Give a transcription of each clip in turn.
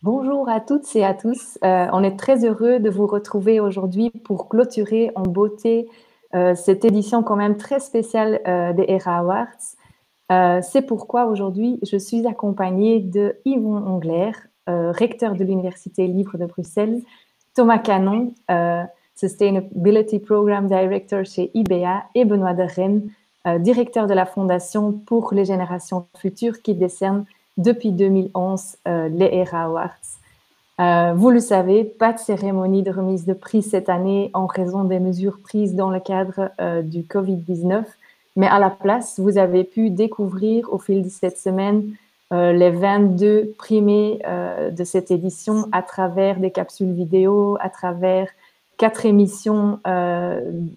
Bonjour à toutes et à tous. On est très heureux de vous retrouver aujourd'hui pour clôturer en beauté cette édition quand même très spéciale des ERA Awards. C'est pourquoi aujourd'hui, je suis accompagnée de Yvon Angler, recteur de l'Université libre de Bruxelles, Thomas Canon, Sustainability Program Director chez IBEA, et Benoît de Rennes, directeur de la Fondation pour les générations futures qui décerne depuis 2011 les ERA Awards. Vous le savez, pas de cérémonie de remise de prix cette année en raison des mesures prises dans le cadre du Covid-19, mais à la place, vous avez pu découvrir au fil de cette semaine les 22 primés de cette édition à travers des capsules vidéo, à travers 4 émissions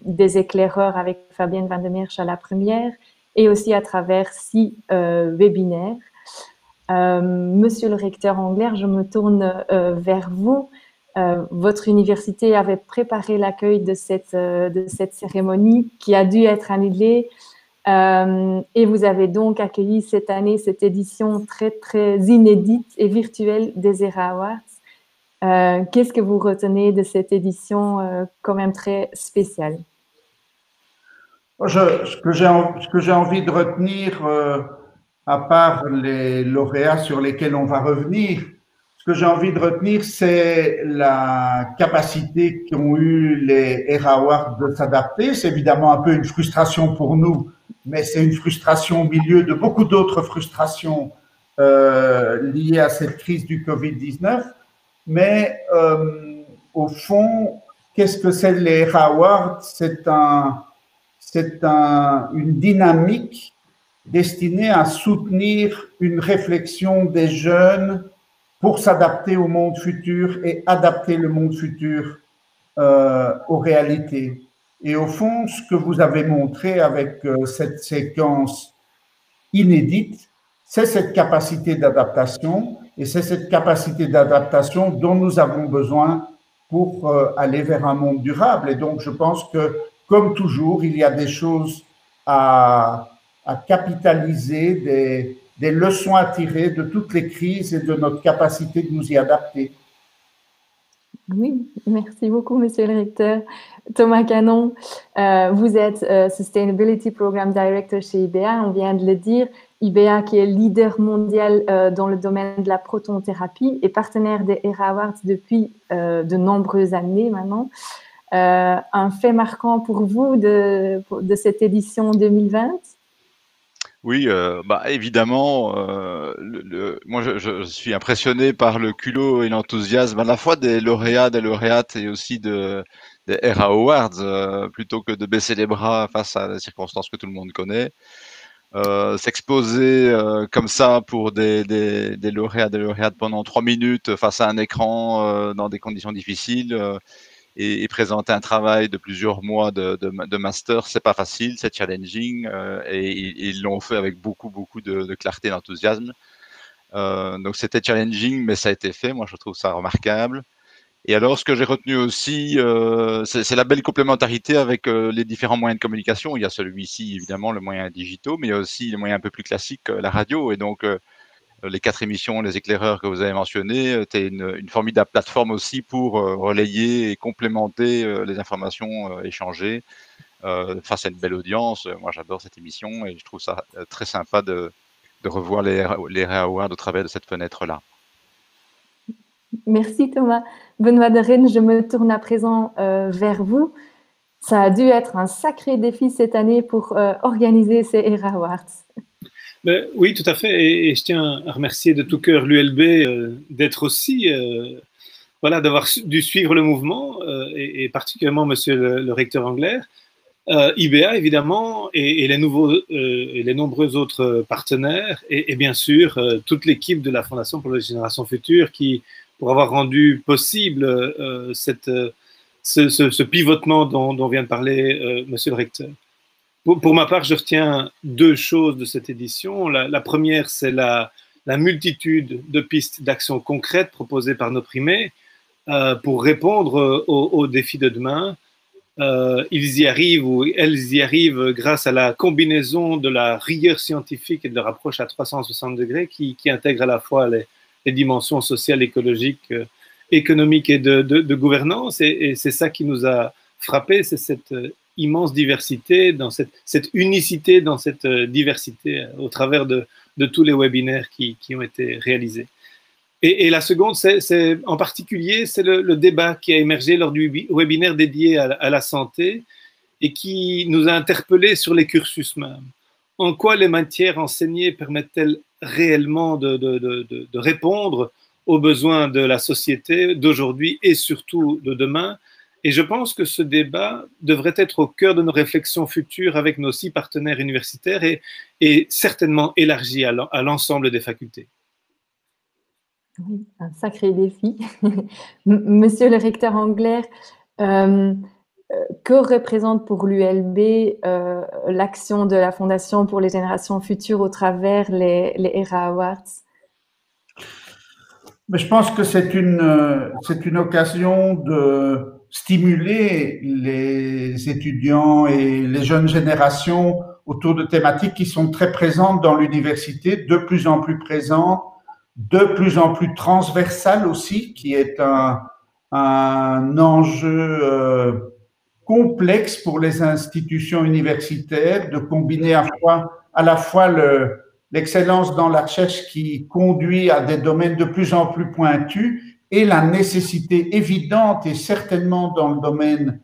des éclaireurs avec Fabienne Van der Meersch à la première et aussi à travers 6 webinaires. Monsieur le recteur Angler, je me tourne vers vous. Votre université avait préparé l'accueil de cette cérémonie qui a dû être annulée et vous avez donc accueilli cette année cette édition très, très inédite et virtuelle des ERA Awards. Qu'est-ce que vous retenez de cette édition quand même très spéciale? Ce que j'ai envie de retenir, à part les lauréats sur lesquels on va revenir, ce que j'ai envie de retenir, c'est la capacité qu'ont eu les ERA Awards de s'adapter. C'est évidemment un peu une frustration pour nous, mais c'est une frustration au milieu de beaucoup d'autres frustrations liées à cette crise du Covid-19. Mais au fond, qu'est-ce que c'est les ERA Awards? Une dynamique destinée à soutenir une réflexion des jeunes pour s'adapter au monde futur et adapter le monde futur aux réalités. Et au fond, ce que vous avez montré avec cette séquence inédite, c'est cette capacité d'adaptation et c'est cette capacité d'adaptation dont nous avons besoin pour aller vers un monde durable. Et donc, je pense que, comme toujours, il y a des choses à capitaliser, des leçons à tirer de toutes les crises et de notre capacité de nous y adapter. Oui, merci beaucoup, monsieur le recteur. Thomas Canon, vous êtes Sustainability Program Director chez IBEA, on vient de le dire. IBEA qui est leader mondial dans le domaine de la protonothérapie et partenaire des ERA Awards depuis de nombreuses années maintenant. Un fait marquant pour vous de cette édition 2020? Oui, évidemment, moi je suis impressionné par le culot et l'enthousiasme à la fois des lauréats, des lauréates et aussi des ERA Awards, plutôt que de baisser les bras face à des circonstances que tout le monde connaît. S'exposer comme ça pour des lauréats, des lauréates pendant 3 minutes face à un écran dans des conditions difficiles. Et présenter un travail de plusieurs mois de master, c'est pas facile, c'est challenging, et ils l'ont fait avec beaucoup de clarté et d'enthousiasme. Donc c'était challenging, mais ça a été fait. Moi, je trouve ça remarquable. Et alors, ce que j'ai retenu aussi, c'est la belle complémentarité avec les différents moyens de communication. Il y a celui-ci, évidemment, le moyen digital, mais il y a aussi les moyens un peu plus classiques, la radio. Et donc, les 4 émissions, les éclaireurs que vous avez mentionnés, c'était une formidable plateforme aussi pour relayer et complémenter les informations échangées face à une belle audience. Moi, j'adore cette émission et je trouve ça très sympa de revoir les Awards au travers de cette fenêtre-là. Merci Thomas. Benoît de Rennes, je me tourne à présent vers vous. Ça a dû être un sacré défi cette année pour organiser ces ERA Awards. Oui, tout à fait. Et je tiens à remercier de tout cœur l'ULB d'être aussi, voilà, d'avoir dû suivre le mouvement, et particulièrement monsieur le recteur Angler, IBEA évidemment, et les nombreux autres partenaires, et bien sûr toute l'équipe de la Fondation pour les générations futures qui, pour avoir rendu possible ce pivotement dont vient de parler monsieur le recteur. Pour ma part, je retiens 2 choses de cette édition. La première, c'est la multitude de pistes d'action concrètes proposées par nos primés pour répondre aux défis de demain. Ils y arrivent ou elles y arrivent grâce à la combinaison de la rigueur scientifique et de leur approche à 360 degrés qui intègre à la fois les dimensions sociales, écologiques, économiques et de gouvernance. Et c'est ça qui nous a frappé, c'est cette immense diversité, dans cette unicité dans cette diversité au travers de tous les webinaires qui ont été réalisés. Et la seconde, c'est en particulier, c'est le débat qui a émergé lors du webinaire dédié à la santé et qui nous a interpellés sur les cursus même. En quoi les matières enseignées permettent-elles réellement de répondre aux besoins de la société d'aujourd'hui et surtout de demain? Et je pense que ce débat devrait être au cœur de nos réflexions futures avec nos 6 partenaires universitaires et certainement élargi à l'ensemble des facultés. Oui, un sacré défi. Monsieur le recteur Englert, que représente pour l'ULB l'action de la Fondation pour les générations futures au travers les ERA Awards? Mais je pense que c'est une occasion de stimuler les étudiants et les jeunes générations autour de thématiques qui sont très présentes dans l'université, de plus en plus présentes, de plus en plus transversales aussi, qui est un enjeu complexe pour les institutions universitaires de combiner à la fois l'excellence dans la recherche qui conduit à des domaines de plus en plus pointus et la nécessité évidente et certainement dans le domaine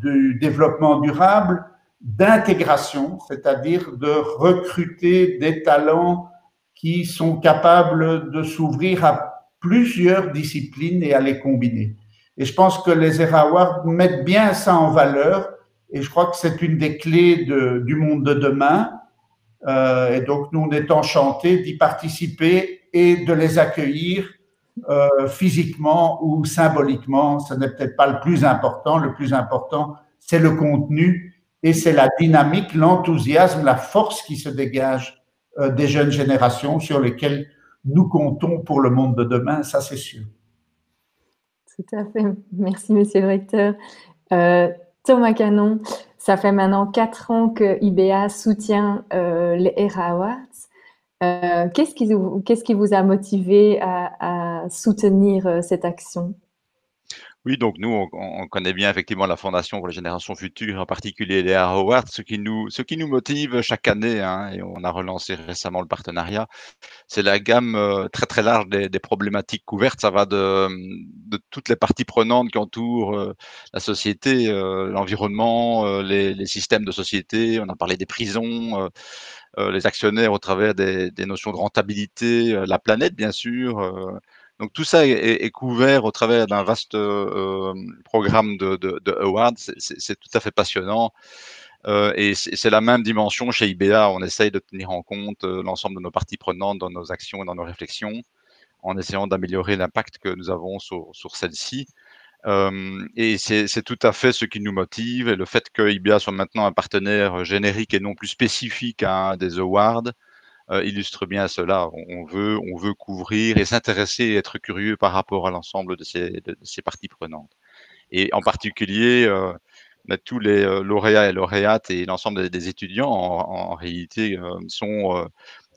du développement durable d'intégration, c'est-à-dire de recruter des talents qui sont capables de s'ouvrir à plusieurs disciplines et à les combiner. Et je pense que les ERA Awards mettent bien ça en valeur et je crois que c'est une des clés du monde de demain. Et donc, nous, on est enchantés d'y participer et de les accueillir physiquement ou symboliquement. Ce n'est peut-être pas le plus important. Le plus important, c'est le contenu et c'est la dynamique, l'enthousiasme, la force qui se dégage des jeunes générations sur lesquelles nous comptons pour le monde de demain, ça c'est sûr. Tout à fait. Merci, monsieur le recteur. Thomas Canon, ça fait maintenant 4 ans que IBA soutient les ERA Awards. Qu'est-ce qui vous a motivé à soutenir cette action? Oui, donc nous, on connaît bien effectivement la Fondation pour les générations futures, en particulier les ERA Awards, ce qui nous motive chaque année, hein, et on a relancé récemment le partenariat. C'est la gamme très très large des problématiques couvertes. Ça va de toutes les parties prenantes qui entourent la société, l'environnement, les systèmes de société. On a parlé des prisons, les actionnaires au travers des notions de rentabilité, la planète bien sûr. Donc tout ça est couvert au travers d'un vaste programme de awards. C'est tout à fait passionnant. Et c'est la même dimension chez IBA. On essaye de tenir en compte l'ensemble de nos parties prenantes dans nos actions et dans nos réflexions, en essayant d'améliorer l'impact que nous avons sur celle-ci. Et c'est tout à fait ce qui nous motive. Et le fait que IBA soit maintenant un partenaire générique et non plus spécifique à des awards illustre bien cela. On veut couvrir et s'intéresser et être curieux par rapport à l'ensemble de ces parties prenantes. Et en particulier, tous les lauréats et lauréates et l'ensemble des étudiants, en réalité, sont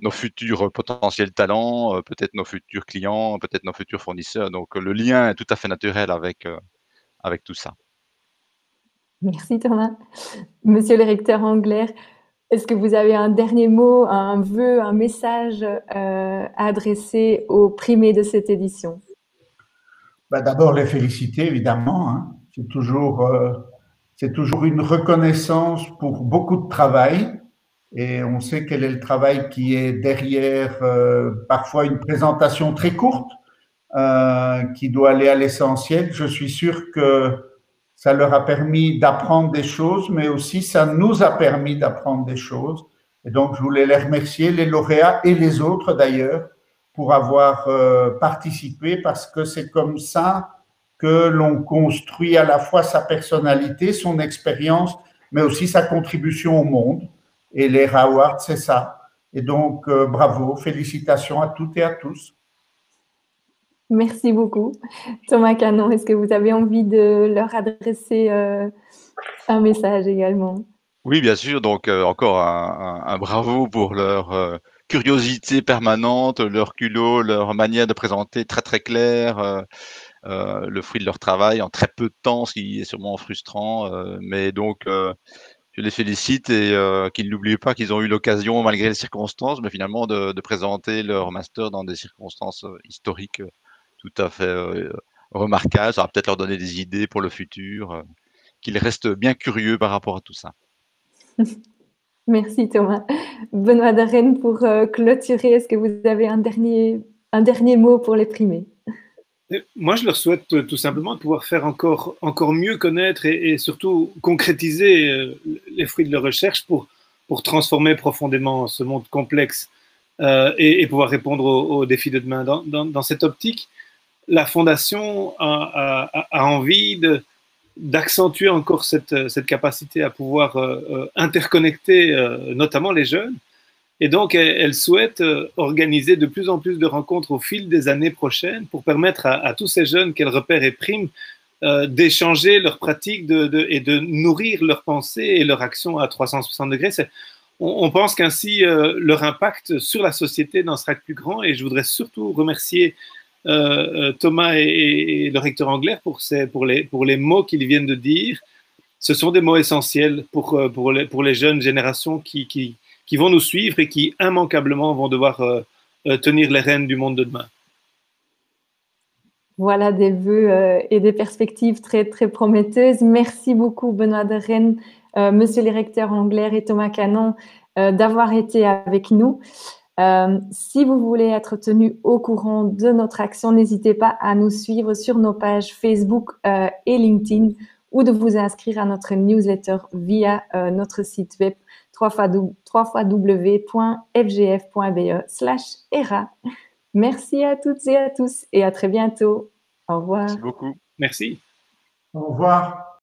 nos futurs potentiels talents, peut-être nos futurs clients, peut-être nos futurs fournisseurs. Donc, le lien est tout à fait naturel avec tout ça. Merci Thomas. Monsieur le recteur Englert, est-ce que vous avez un dernier mot, un vœu, un message à adresser aux primés de cette édition? D'abord, les féliciter, évidemment. Hein. C'est toujours une reconnaissance pour beaucoup de travail. Et on sait quel est le travail qui est derrière parfois une présentation très courte qui doit aller à l'essentiel. Je suis sûr que ça leur a permis d'apprendre des choses, mais aussi ça nous a permis d'apprendre des choses. Et donc, je voulais les remercier, les lauréats et les autres d'ailleurs, pour avoir participé, parce que c'est comme ça que l'on construit à la fois sa personnalité, son expérience, mais aussi sa contribution au monde. Et les ERA Awards, c'est ça. Et donc, bravo, félicitations à toutes et à tous. Merci beaucoup. Thomas Canon, est-ce que vous avez envie de leur adresser un message également? Oui, bien sûr. Donc, encore un bravo pour leur curiosité permanente, leur culot, leur manière de présenter très très claire, le fruit de leur travail en très peu de temps, ce qui est sûrement frustrant. Mais donc, je les félicite et qu'ils n'oublient pas qu'ils ont eu l'occasion, malgré les circonstances, mais finalement de présenter leur master dans des circonstances historiques tout à fait remarquables. Ça va peut-être leur donner des idées pour le futur, qu'ils restent bien curieux par rapport à tout ça. Merci Thomas. Benoît Darren, pour clôturer, est-ce que vous avez un dernier mot pour les primés? Moi, je leur souhaite tout simplement de pouvoir faire encore mieux connaître et surtout concrétiser les fruits de leur recherche pour transformer profondément ce monde complexe et pouvoir répondre aux défis de demain. Dans cette optique, la Fondation a envie d'accentuer encore cette capacité à pouvoir interconnecter notamment les jeunes. Et donc, elle souhaite organiser de plus en plus de rencontres au fil des années prochaines pour permettre à tous ces jeunes qu'elle repère et prime d'échanger leurs pratiques et de nourrir leurs pensées et leurs actions à 360 degrés. On pense qu'ainsi, leur impact sur la société n'en sera que plus grand. Et je voudrais surtout remercier Thomas et le recteur Angler pour les mots qu'ils viennent de dire. Ce sont des mots essentiels pour les jeunes générations qui vont nous suivre et qui immanquablement vont devoir tenir les rênes du monde de demain. Voilà des vœux et des perspectives très, très prometteuses. Merci beaucoup, Benoît Darren, monsieur le recteur Angler et Thomas Canon, d'avoir été avec nous. Si vous voulez être tenu au courant de notre action, n'hésitez pas à nous suivre sur nos pages Facebook et LinkedIn ou de vous inscrire à notre newsletter via notre site web www.fgf.be/era. Merci à toutes et à tous et à très bientôt. Au revoir. Merci beaucoup. Merci. Au revoir.